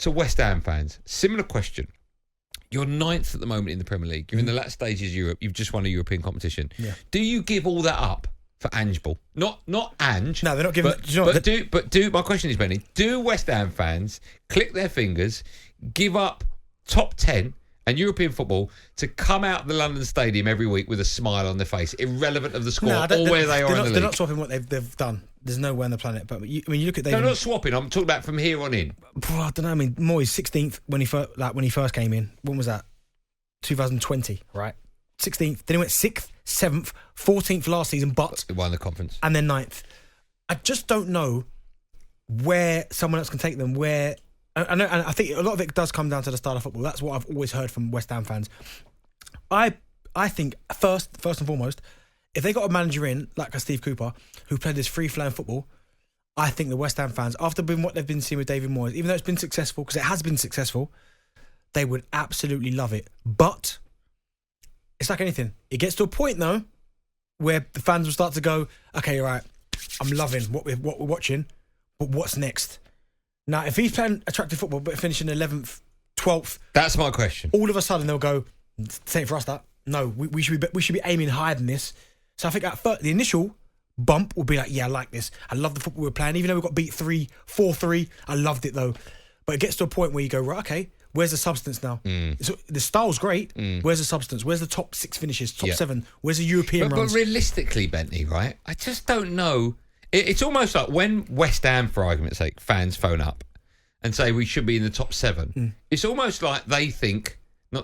to West Ham fans, similar question. You're 9th at the moment in the Premier League. You're in the last stages of Europe. You've just won a European competition. Yeah. Do you give all that up for Ange Ball? Not Ange. No, they're not giving. My question is, Benny, do West Ham fans click their fingers, give up top 10 and European football to come out of the London Stadium every week with a smile on their face, irrelevant of the score or where they are in the league? They're not swapping what they've done. There's no way on the planet. But you look at they're not swapping. I'm talking about from here on in. I don't know. I mean, Moyes 16th when he first came in. When was that? 2020, right? 16th. Then he went 6th, 7th, 14th last season, but he won the conference, and then 9th. I just don't know where someone else can take them. Where I know, and I think a lot of it does come down to the style of football. That's what I've always heard from West Ham fans. I think first and foremost, if they got a manager in like a Steve Cooper who played this free-flowing football, I think the West Ham fans, after what they've been seeing with David Moyes, even though it's been successful, because it has been successful, they would absolutely love it. But it's like anything. It gets to a point, though, where the fans will start to go, okay, right, I'm loving what we're watching, but what's next? Now, if he's playing attractive football but finishing 11th, 12th... That's my question. All of a sudden, they'll go, same for us, that. No, we should be aiming higher than this. So I think at first, the initial bump will be like, yeah, I like this. I love the football we're playing. Even though we got beat 4-3, I loved it, though. But it gets to a point where you go, right, okay, where's the substance now? So the style's great. Where's the substance? Where's the top 6 finishes, top 7? Where's the European runs? But realistically, Bentley, right? I just don't know. It's almost like when West Ham, for argument's sake, fans phone up and say we should be in the top 7. It's almost like they think,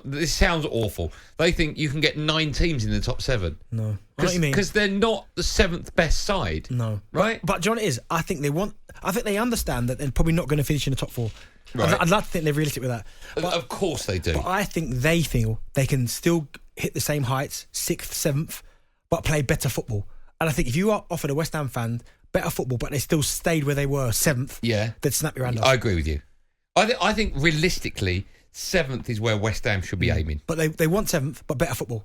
this sounds awful, they think you can get 9 teams in the top 7. No. I know what you mean. Because they're not the 7th best side. No. Right? But John, it is. I think they understand that they're probably not going to finish in the top 4. Right. I'd like to think they're realistic with that. But, of course they do. But I think they feel they can still hit the same heights, 6th, 7th, but play better football. And I think if you are offered a West Ham fan better football, but they still stayed where they were, 7th, they'd snap your hand off. I agree with you. I think realistically, 7th is where West Ham should be aiming. But they want 7th, but better football.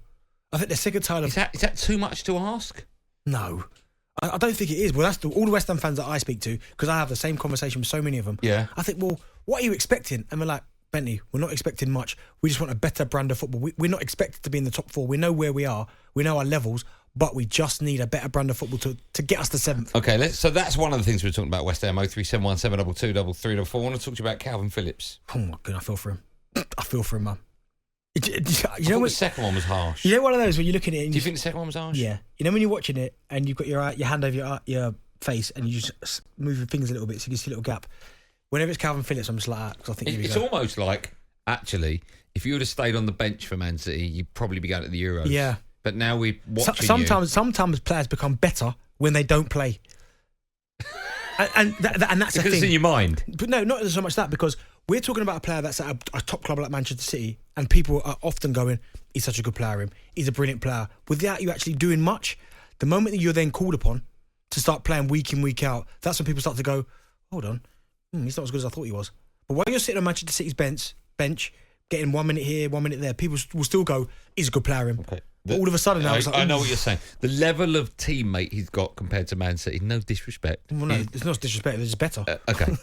I think they're sick and tired of... Is that too much to ask? No. I don't think it is. Well, that's all the West Ham fans that I speak to, because I have the same conversation with so many of them. Yeah. I think, well, what are you expecting? And we're like, Bentley, we're not expecting much. We just want a better brand of football. We're not expected to be in the top 4. We know where we are. We know our levels, but we just need a better brand of football to get us to 7th. Okay, so that's one of the things we're talking about, West Ham. 03717223334. I want to talk to you about Kalvin Phillips. Oh, my God, I feel for him. I feel for him, man. You know what? The second one was harsh. You know one of those where you look at it and do you think the second one was harsh? Yeah. You know when you're watching it and you've got your hand over your face and you just move your fingers a little bit so you can see a little gap. Whenever it's Kalvin Phillips, I'm just like that, because I think it's almost like, actually, if you would have stayed on the bench for Man City, you'd probably be going to the Euros. Yeah. But now we're watching Sometimes players become better when they don't play. and that's the thing. Because it's in your mind. But no, not so much that, because we're talking about a player that's at a top club like Manchester City, and people are often going, he's such a good player, he's a brilliant player, without you actually doing much. The moment that you're then called upon to start playing week in, week out, that's when people start to go, hold on, he's not as good as I thought he was. But while you're sitting on Manchester City's bench, getting 1 minute here, 1 minute there, people will still go, he's a good player, Okay. But all of a sudden now, it's like, I know what you're saying. The level of teammate he's got compared to Man City, no disrespect. Well, no, it's not disrespect, it's just better. Okay.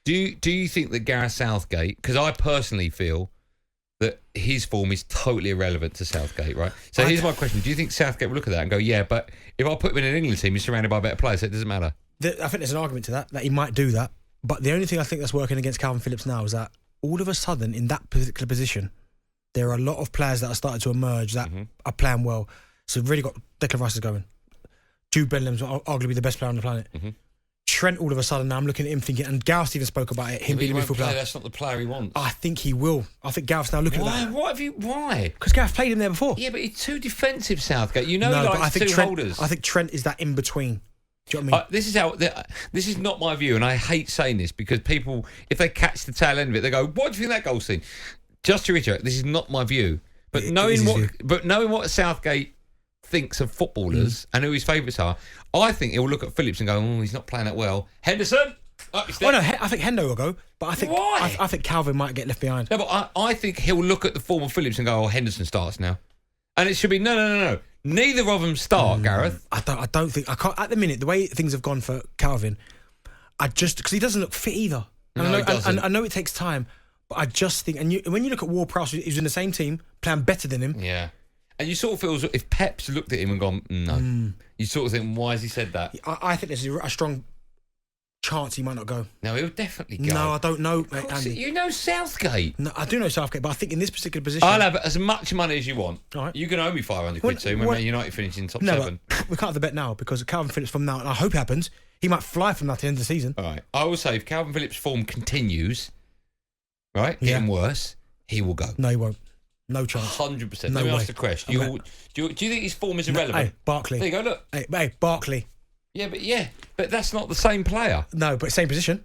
Do you think that Gareth Southgate, because I personally feel that his form is totally irrelevant to Southgate, right? So here's my question. Do you think Southgate will look at that and go, yeah, but if I put him in an England team, he's surrounded by better players, so it doesn't matter? I think there's an argument to that he might do that. But the only thing I think that's working against Kalvin Phillips now is that all of a sudden, in that particular position, there are a lot of players that are starting to emerge that are playing well. So we've really got Declan Rice is going. Jude Bellingham's arguably the best player on the planet. Trent, all of a sudden, now I'm looking at him thinking, and Gareth even spoke about it, him being a midfield player. That's not the player he wants. I think he will. I think Gareth's now looking at that. Why? Because Gareth played him there before. Yeah, but he's too defensive, Southgate. You know no, he but likes holders. I think Trent is that in between. Do you know what I mean? This is not my view, and I hate saying this because people, if they catch the tail end of it, they go, what do you think of that Goldstein? Just to reiterate, this is not my view. But knowing what Southgate thinks of footballers and who his favourites are, I think he'll look at Phillips and go, oh, he's not playing that well. Henderson? I think Hendo will go, but I think why? I think Kalvin might get left behind. No, but I think he'll look at the form of Phillips and go, oh, Henderson starts now. And it should be, no. Neither of them start, Gareth. I don't think, I can't, at the minute, the way things have gone for Kalvin, because he doesn't look fit either. And No, he doesn't. I know it takes time, but I just think, when you look at Ward-Prowse, who's in the same team, playing better than him. Yeah. And you sort of feel as if Pep's looked at him and gone, no. You sort of think, why has he said that? I think there's a strong chance he might not go. No, he'll definitely go. No, I don't know, mate, Andy. You know Southgate. No, I do know Southgate, but I think in this particular position... I'll have as much money as you want. All right. You can owe me 500 quid soon when Man United finish in top 7. But we can't have the bet now because Kalvin Phillips from now, and I hope it happens, he might fly from now to the end of the season. All right. I will say if Kalvin Phillips' form continues, right, getting worse, he will go. No, he won't. No chance. 100%. No Let me way. ask the question. Do you think his form is irrelevant? Hey, Barkley. There you go, look. Hey, Barkley. Yeah, but that's not the same player. No, but same position.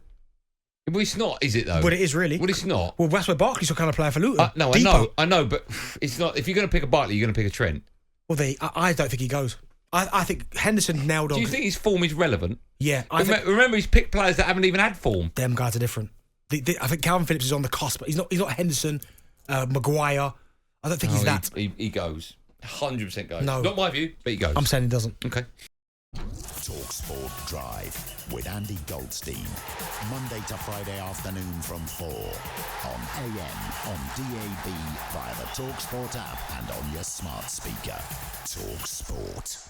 Well, it's not, is it, though? But it is really. Well, it's not. Well, that's where Barkley's kind of player for Luton. No, I know, but it's not. If you're going to pick a Barkley, you're going to pick a Trent. Well, I don't think he goes. I think Henderson nailed on. Do you think his form is relevant? Yeah. Remember, he's picked players that haven't even had form. Them guys are different. I think Kalvin Phillips is on the cusp, but he's not Henderson, Maguire. I don't think he's that. He goes. 100% goes. No. Not my view, but he goes. I'm saying he doesn't. Okay. TalkSPORT Drive with Andy Goldstein. Monday to Friday afternoon from 4 on AM, on DAB, via the TalkSPORT app and on your smart speaker. TalkSPORT.